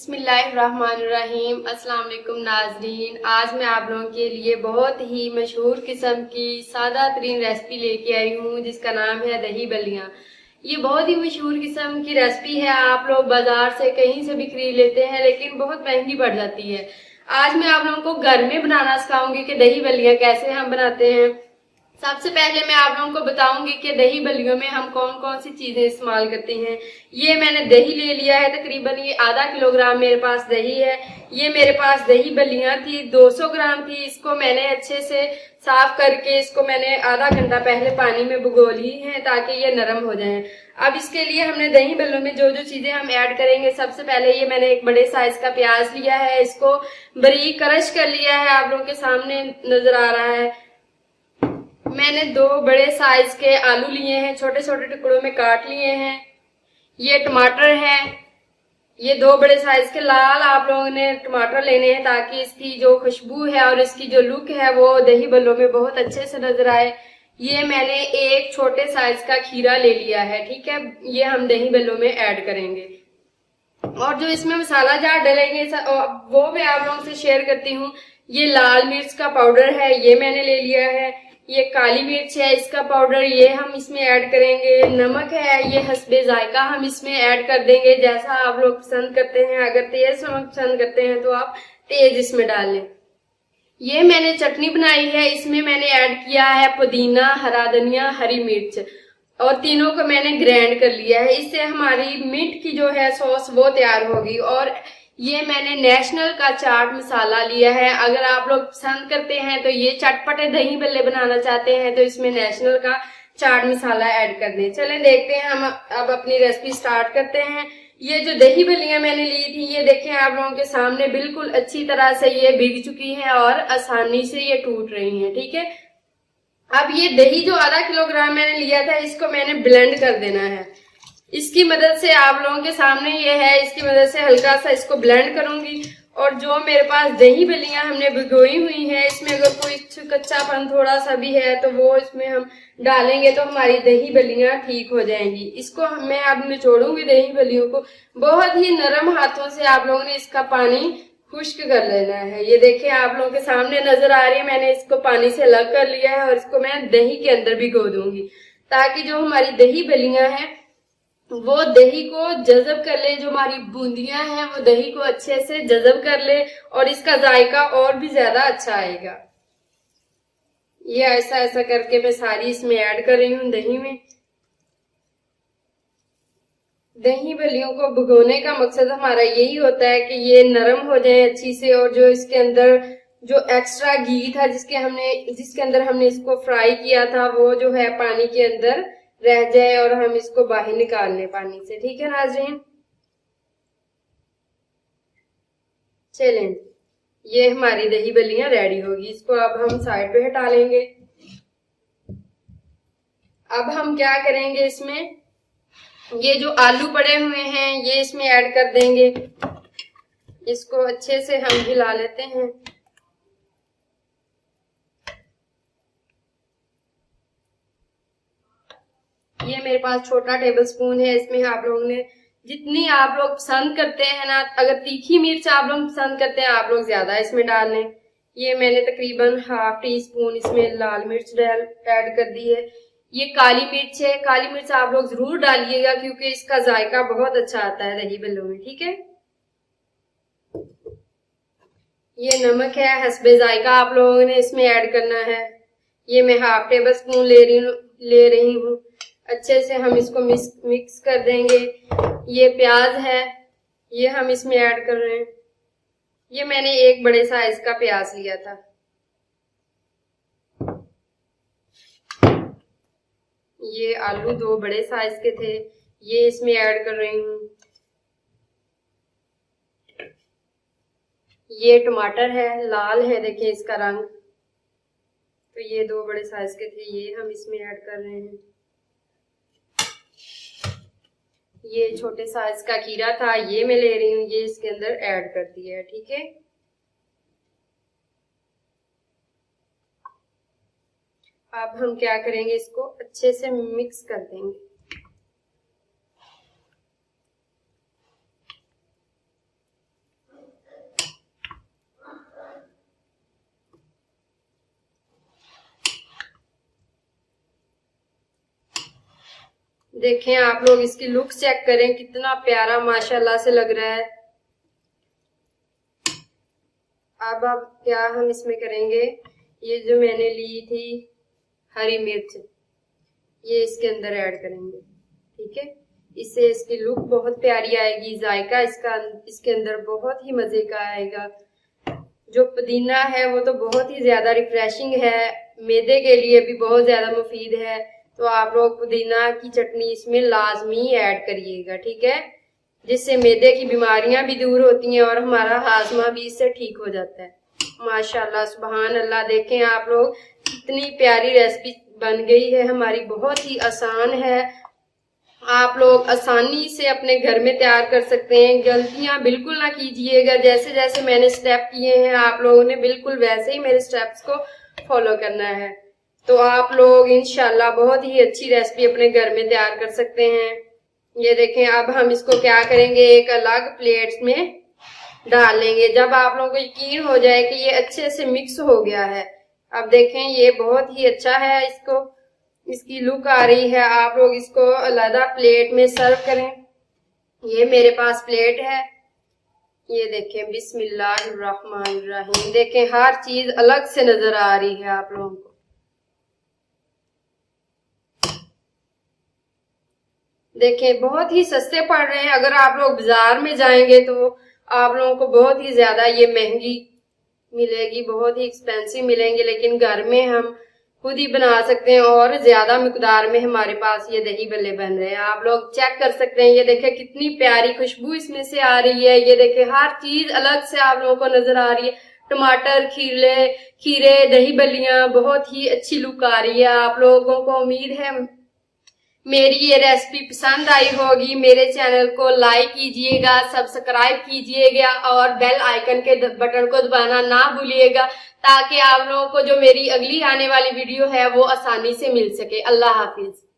बिस्मिल्लाहिर्रहमानिर्रहीम। अस्सलाम वालेकुम नाजरीन। आज मैं आप लोगों के लिए बहुत ही मशहूर किस्म की सादा तरीन रेसिपी लेके आई हूँ जिसका नाम है दही बल्लियाँ। ये बहुत ही मशहूर किस्म की रेसिपी है। आप लोग बाजार से कहीं से भी खरीद लेते हैं लेकिन बहुत महंगी पड़ जाती है। आज मैं आप लोगों को घर में बनाना सिखाऊंगी कि दही बल्लियाँ कैसे हम बनाते हैं। सबसे पहले मैं आप लोगों को बताऊंगी कि दही बल्लियों में हम कौन कौन सी चीजें इस्तेमाल करते हैं। ये मैंने दही ले लिया है, तकरीबन ये आधा किलोग्राम मेरे पास दही है। ये मेरे पास दही बल्लियां थी, 200 ग्राम थी। इसको मैंने अच्छे से साफ करके इसको मैंने आधा घंटा पहले पानी में भिगो ली है ताकि ये नरम हो जाए। अब इसके लिए हमने दही बल्लों में जो जो चीजें हम ऐड करेंगे, सबसे पहले ये मैंने एक बड़े साइज का प्याज लिया है, इसको बारीक क्रश कर लिया है, आप लोगों के सामने नजर आ रहा है। मैंने 2 बड़े साइज के आलू लिए हैं, छोटे छोटे टुकड़ों में काट लिए हैं। ये टमाटर है, ये 2 बड़े साइज के लाल आप लोगों ने टमाटर लेने हैं ताकि इसकी जो खुशबू है और इसकी जो लुक है वो दही बल्लों में बहुत अच्छे से नजर आए। ये मैंने एक छोटे साइज का खीरा ले लिया है, ठीक है। ये हम दही बल्लों में ऐड करेंगे और जो इसमें मसाला जार डलेंगे वो मैं आप लोगों से शेयर करती हूँ। ये लाल मिर्च का पाउडर है, ये मैंने ले लिया है। ये काली मिर्च है, इसका पाउडर, ये हम इसमें ऐड करेंगे। नमक है, ये हस्बे जायका हम इसमें ऐड कर देंगे, जैसा आप लोग पसंद करते हैं। अगर तेज नमक पसंद करते हैं तो आप तेज इसमें डाल लें। ये मैंने चटनी बनाई है, इसमें मैंने ऐड किया है पुदीना, हरा धनिया, हरी मिर्च और तीनों को मैंने ग्राइंड कर लिया है। इससे हमारी मीट की जो है सॉस वो तैयार होगी। और ये मैंने नेशनल का चाट मसाला लिया है। अगर आप लोग पसंद करते हैं तो ये चटपटे दही बल्ले बनाना चाहते हैं तो इसमें नेशनल का चाट मसाला ऐड कर दें। चलें देखते हैं, हम अब अपनी रेसिपी स्टार्ट करते हैं। ये जो दही बल्लियां मैंने ली थी, ये देखें आप लोगों के सामने बिल्कुल अच्छी तरह से ये भीग चुकी हैं और आसानी से ये टूट रही हैं, ठीक है। अब ये दही जो आधा किलोग्राम मैंने लिया था, इसको मैंने ब्लेंड कर देना है। इसकी मदद से आप लोगों के सामने ये है, इसकी मदद से हल्का सा इसको ब्लेंड करूंगी। और जो मेरे पास दही बल्लियां हमने भिगोई हुई हैं, इसमें अगर कोई कच्चापन थोड़ा सा भी है तो वो इसमें हम डालेंगे तो हमारी दही बल्लियां ठीक हो जाएंगी। इसको मैं अब निचोड़ूंगी दही बल्लियों को। बहुत ही नरम हाथों से आप लोगों ने इसका पानी खुश्क कर लेना है। ये देखिए आप लोगों के सामने नजर आ रही है, मैंने इसको पानी से अलग कर लिया है और इसको मैं दही के अंदर भिगो दूंगी ताकि जो हमारी दही बल्लियां हैं वो दही को जज़ब कर ले। जो हमारी बूंदियां हैं वो दही को अच्छे से जज़ब कर ले और इसका जायका और भी ज्यादा अच्छा आएगा। ये ऐसा ऐसा करके मैं सारी इसमें ऐड कर रही हूँ दही में। दही बल्लियों को भिगोने का मकसद हमारा यही होता है कि ये नरम हो जाए अच्छी से और जो इसके अंदर जो एक्स्ट्रा घी था जिसके अंदर हमने इसको फ्राई किया था वो जो है पानी के अंदर रह जाए और हम इसको बाहर निकाल लें पानी से, ठीक है नाज़रीन। चलें, ये हमारी दही बल्लियां रेडी होगी। इसको अब हम साइड पे हटा लेंगे। अब हम क्या करेंगे, इसमें ये जो आलू पड़े हुए हैं ये इसमें ऐड कर देंगे। इसको अच्छे से हम हिला लेते हैं। ये मेरे पास छोटा टेबल स्पून है, इसमें आप लोगों ने जितनी आप लोग पसंद करते हैं ना, अगर तीखी मिर्च आप लोग पसंद करते हैं आप लोग ज्यादा इसमें डाल लें। ये मैंने तकरीबन ½ टी स्पून इसमें लाल मिर्च ऐड कर दी है। ये काली मिर्च है, काली मिर्च आप लोग जरूर डालिएगा क्योंकि इसका जायका बहुत अच्छा आता है दही बल्लों में, ठीक है। ये नमक है, हस्बे जायका आप लोगों ने इसमें ऐड करना है। ये मैं ½ टेबल स्पून ले रही हूँ। अच्छे से हम इसको मिक्स कर देंगे। ये प्याज है, ये हम इसमें ऐड कर रहे हैं। ये मैंने एक बड़े साइज का प्याज लिया था। ये आलू 2 बड़े साइज के थे, ये इसमें ऐड कर रही हूँ। ये टमाटर है, लाल है, देखिए इसका रंग। तो ये 2 बड़े साइज के थे, ये हम इसमें ऐड कर रहे हैं। ये छोटे साइज का खीरा था, ये मैं ले रही हूँ, ये इसके अंदर ऐड कर दिया है, ठीक है। अब हम क्या करेंगे, इसको अच्छे से मिक्स कर देंगे। देखें आप लोग, इसकी लुक चेक करें, कितना प्यारा माशाल्लाह से लग रहा है। अब क्या हम इसमें करेंगे, ये जो मैंने ली थी हरी मिर्च, ये इसके अंदर ऐड करेंगे। ठीक है, इससे इसकी लुक बहुत प्यारी आएगी, जायका इसके अंदर बहुत ही मजे का आएगा। जो पुदीना है वो तो बहुत ही ज्यादा रिफ्रेशिंग है, मैदे के लिए भी बहुत ज्यादा मुफीद है। तो आप लोग पुदीना की चटनी इसमें लाजमी ऐड करिएगा। ठीक है, जिससे मैदे की बीमारियां भी दूर होती हैं और हमारा हाजमा भी इससे ठीक हो जाता है। माशाल्लाह सुभान अल्लाह। देखें आप लोग, कितनी प्यारी रेसिपी बन गई है हमारी, बहुत ही आसान है। आप लोग आसानी से अपने घर में तैयार कर सकते हैं। गलतियां बिल्कुल ना कीजिएगा, जैसे जैसे मैंने स्टेप किए हैं आप लोगों ने बिल्कुल वैसे ही मेरे स्टेप्स को फॉलो करना है। तो आप लोग इंशाल्लाह बहुत ही अच्छी रेसिपी अपने घर में तैयार कर सकते हैं। ये देखें, अब हम इसको क्या करेंगे, एक अलग प्लेट में डाल लेंगे। जब आप लोगों को यकीन हो जाए कि ये अच्छे से मिक्स हो गया है, अब देखें ये बहुत ही अच्छा है, इसकी लुक आ रही है। आप लोग इसको अलग प्लेट में सर्व करें। ये मेरे पास प्लेट है, ये देखें, बिस्मिल्लाहिर्रहमानिर्रहीम। देखें हर चीज अलग से नजर आ रही है आप लोगों को। देखें बहुत ही सस्ते पड़ रहे हैं। अगर आप लोग बाजार में जाएंगे तो आप लोगों को बहुत ही ज्यादा ये महंगी मिलेगी, बहुत ही एक्सपेंसिव मिलेंगे, लेकिन घर में हम खुद ही बना सकते हैं और ज्यादा मिकदार में हमारे पास ये दही बल्ले बन रहे हैं। आप लोग चेक कर सकते हैं, ये देखें कितनी प्यारी खुशबू इसमें से आ रही है। ये देखें हर चीज अलग से आप लोगों को नजर आ रही है। टमाटर, खीरे, दही बल्लियां, बहुत ही अच्छी लुक आ रही है। आप लोगों को उम्मीद है मेरी ये रेसिपी पसंद आई होगी। मेरे चैनल को लाइक कीजिएगा, सब्सक्राइब कीजिएगा और बेल आइकन के बटन को दबाना ना भूलिएगा, ताकि आप लोगों को जो मेरी अगली आने वाली वीडियो है वो आसानी से मिल सके। अल्लाह हाफिज।